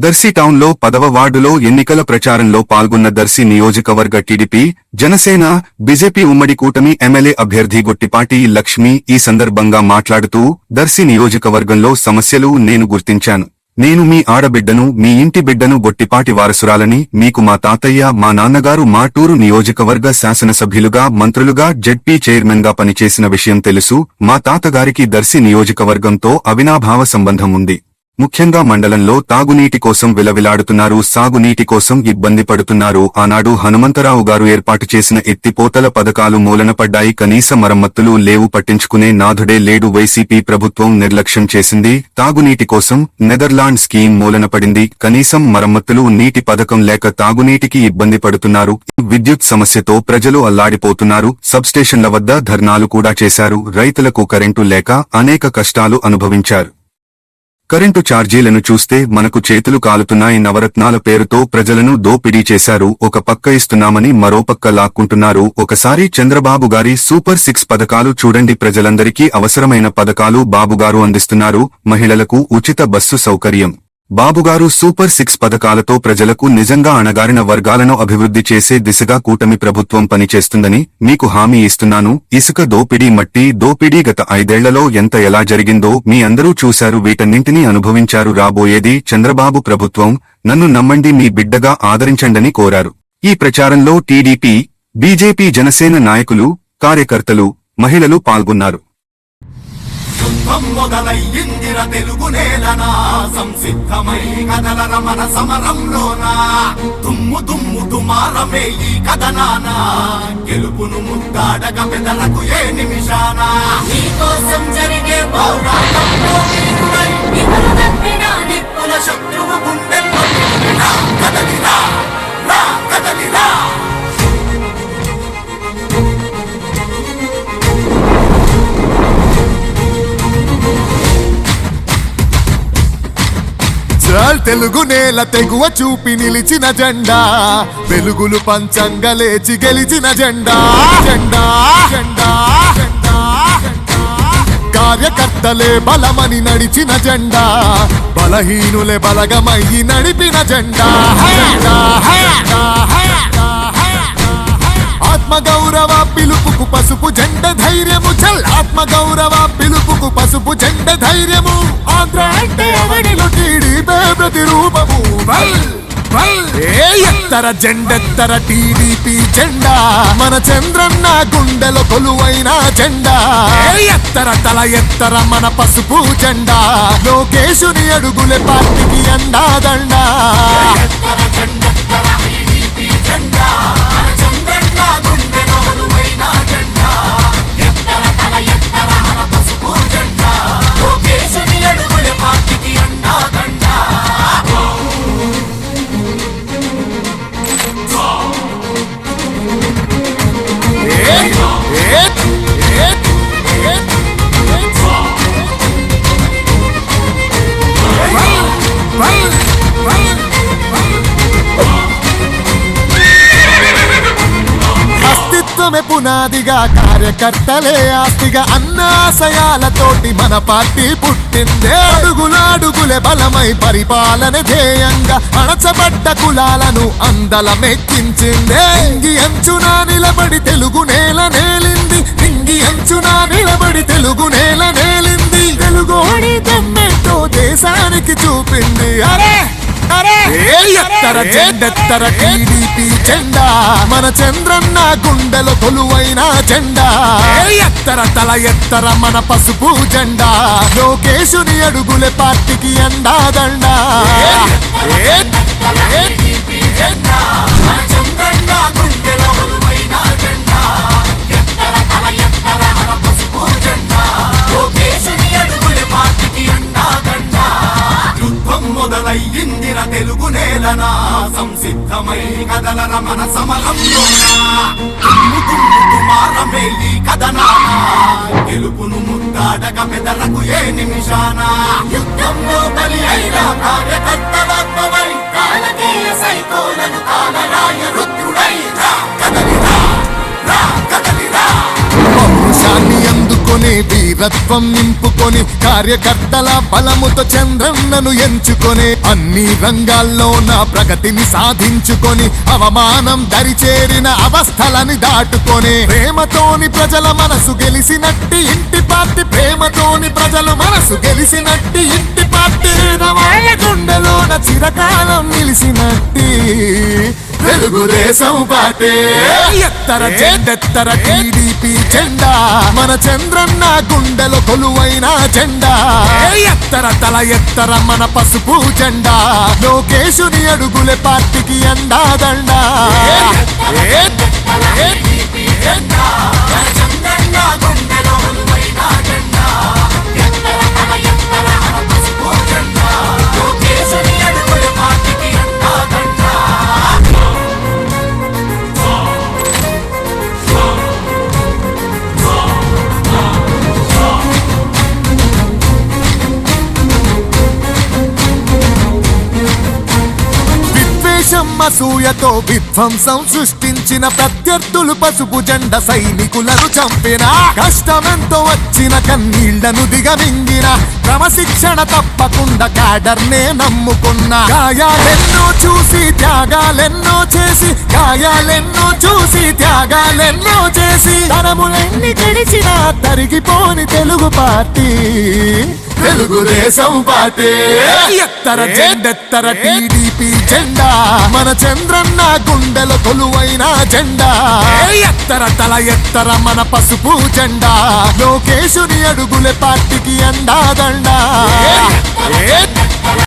దర్శి టౌన్లో 10వ వార్డులో ఎన్నికల ప్రచారంలో పాల్గొన్న దర్శి నియోజకవర్గ టీడీపీ, జనసేన, బీజేపీ ఉమ్మడి కూటమి ఎమ్మెల్యే అభ్యర్థి గొట్టిపాటి లక్ష్మి ఈ సందర్భంగా మాట్లాడుతూ, దర్శి నియోజకవర్గంలో సమస్యలు నేను గుర్తించాను. నేను మీ ఆడబిడ్డను, మీ ఇంటి బిడ్డను, గొట్టిపాటి వారసురాలని. మీకు మా తాతయ్య, మా నాన్నగారు మాటూరు నియోజకవర్గ శాసనసభ్యులుగా, మంత్రులుగా, జెడ్పీ చైర్మన్ గా పనిచేసిన విషయం తెలుసు. మా తాతగారికి దర్శి నియోజకవర్గంతో అవినాభావ సంబంధం ఉంది. ముఖ్యంగా మండలంలో తాగునీటి కోసం విలవిలాడుతున్నారు, సాగునీటి కోసం ఇబ్బంది పడుతున్నారు. ఆనాడు హనుమంతరావు గారు ఏర్పాటు చేసిన ఎత్తిపోతల పథకాలు మూలనపడ్డాయి. కనీస మరమ్మతులు లేవు, పట్టించుకునే నాథుడే లేడు. వైసీపీ ప్రభుత్వం నిర్లక్ష్యం చేసింది. తాగునీటి కోసం నెదర్లాండ్ స్కీమ్ మూలనపడింది. కనీసం మరమ్మతులు, నీటి పథకం లేక తాగునీటికి ఇబ్బంది పడుతున్నారు. విద్యుత్ సమస్యతో ప్రజలు అల్లాడిపోతున్నారు. సబ్స్టేషన్ల వద్ద ధర్నాలు కూడా చేశారు. రైతులకు కరెంటు లేక అనేక కష్టాలు అనుభవించారు. కరెంటు ఛార్జీలను చూస్తే మనకు చేతులు కాలుతున్నాయి. నవరత్నాల పేరుతో ప్రజలను దోపిడీ చేశారు. ఒక పక్క ఇస్తున్నామని మరోపక్క లాక్కుంటున్నారు. ఒకసారి చంద్రబాబు గారి సూపర్ 6 పథకాలు చూడండి. ప్రజలందరికీ అవసరమైన పథకాలు బాబుగారు అందిస్తున్నారు. మహిళలకు ఉచిత బస్సు సౌకర్యం. బాబుగారు సూపర్ 6 పథకాలతో ప్రజలకు నిజంగా అణగారిన వర్గాలను అభివృద్ధి చేసే దిశగా కూటమి ప్రభుత్వం పనిచేస్తుందని మీకు హామీ ఇస్తున్నాను. ఇసుక దోపిడీ, మట్టి దోపిడీ గత 5 ఏళ్లలో ఎలా జరిగిందో మీ అందరూ చూశారు. వీటన్నింటినీ అనుభవించారు. రాబోయేది చంద్రబాబు ప్రభుత్వం. నన్ను నమ్మండి, మీ బిడ్డగా ఆదరించండని కోరారు. ఈ ప్రచారంలో టీడీపీ, బీజేపీ, జనసేన నాయకులు, కార్యకర్తలు, మహిళలు పాల్గొన్నారు. మొదలయ్యిందిర తెలుగు నేలనా, సంసిద్ధమై కదలర మన సమరంలోనా. దుమ్ము దుమ్ము దుమారమే ఈ కథనానా, గెలుపును ముద్దాడక పెదలకు ఏ నిమిషాన. నీకోసం జరిగే పోరాటంలో వీరుడై, ఇతరు తప్పిన నిప్పుల శత్రువు గుండెల్లో కదలిరా, రా కదలిరా. తెలుగు నేల తెగువ చూపి నిలిచిన జెండా, వెలుగులు పంచంగా లేచి గెలిచిన జెండా. జెండా జెండా జెండా కార్యకర్తలే బలమని నడిచిన జెండా, బలహీనులే బలగమయ్యి నడిపిన జెండా. ఆత్మగౌరవ పిలుపుకు పసుపు జెండ ధైర్యము. చల్ ఆత్మగౌరవ పిలుపుకు పసుపు జెండ ధైర్యము. ఆంధ్ర అంటే అవనిలో టీడీపీ ప్రతిరూపము. ఎత్తర జెండెత్తర టీడీపీ జెండా, మన చంద్రన్న గుండెలో కొలువైన జెండా. ఎత్తర తల ఎత్తర మన పసుపు జెండా, లోకేశుని అడుగులే పార్టీకి అండాదండా. పునాదిగా కార్యకర్తలే ఆస్తిగా, అన్నాశయాలతోటి మన పార్టీ పుట్టిందే. అడుగులాడుగులే బలమై పరిపాలన ధ్యేయంగా, అణచబడ్డ కులాలను అందలమెక్కించిందే. ఇంగి అంచున నిలబడి తెలుగు నేల నేలింది. ఇంగి అంచున నిలబడి తెలుగు నేల నేలింది. తెలుగోడి దమ్మెతో దేశానికి చూపింది. అరే ఎత్తర జెండెత్తర టీడీపీ జెండా, మన చంద్రన్న గుండెలో కొలువైన జెండా. ఎత్తర తల ఎత్తర మన పసుపు జెండా, లోకేశుని అడుగులే పార్టీకి అండాదండా. మొదలయ్యిందిర తెలుగు నేలనా, సంసిద్ధమై కదలర మన సమరంలోనా. దుమ్ము దుమ్ము దుమారమే ఈ కథనానా, గెలుపును ముద్దాడక పెదలకు ఏ నిమిషాన. యుద్ధంలో బలి అయిన కార్యకర్తలాత్మవై, కాలకేయ సైకోలను కాలరాయ రుద్రుడై. కదలిరా, రా కదలిరా. పౌరుషాన్ని అందుకునే వీర వీరత్వం నింపుకొని కార్యకర్తల బలముతో చంద్రన్నను ఎంచుకొని అన్ని రంగాల్లో నా ప్రగతిని సాధించుకొని అవమానం దరిచేరిన అవస్థలని దాటుకొని ప్రేమతోని ప్రజల మనసు గెలిసినట్టి ఇంటి పార్టీ ప్రేమతోని ప్రజలు మనసు గెలిసినట్టి ఇంటి పార్టీ వాళ్ళ గుండెలోన చిరకాలం నిలిసినట్టి తెలుగుదేశం పార్టీ ఎత్తర జెండెత్తర టీడీపీ జెండా మన చంద్రన్న గుండెలో కొలువైన జెండా ఎత్తర తల ఎత్తర మన పసుపు జెండా లోకేశుని అడుగులే పార్టీకి అండా దండా అసూయతో విధ్వంసం సృష్టించిన ప్రత్యర్థులు పసుపు జెండ సైనికులను చంపిన కష్టమెంతో వచ్చిన కన్నీళ్లను దిగమింగిన క్రమశిక్షణ తప్పకుండా క్యాడర్నే నమ్ముకున్న గాయాలెన్నో చూసి త్యాగాలెన్నో చేసి గాయాలెన్నో చూసి త్యాగాలెన్నో చేసి తరములెన్ని గడిచినా తరిగిపోని తెలుగు పార్టీ తెలుగుదేశం పార్టీ ఎత్తర జెండెత్తర టీడీపీ జెండా మన చంద్రన్న గుండెలో కొలువైన జెండా ఎత్తర తల ఎత్తర మన పసుపు జెండా లోకేశుని అడుగులే పార్టీకి అండా దండా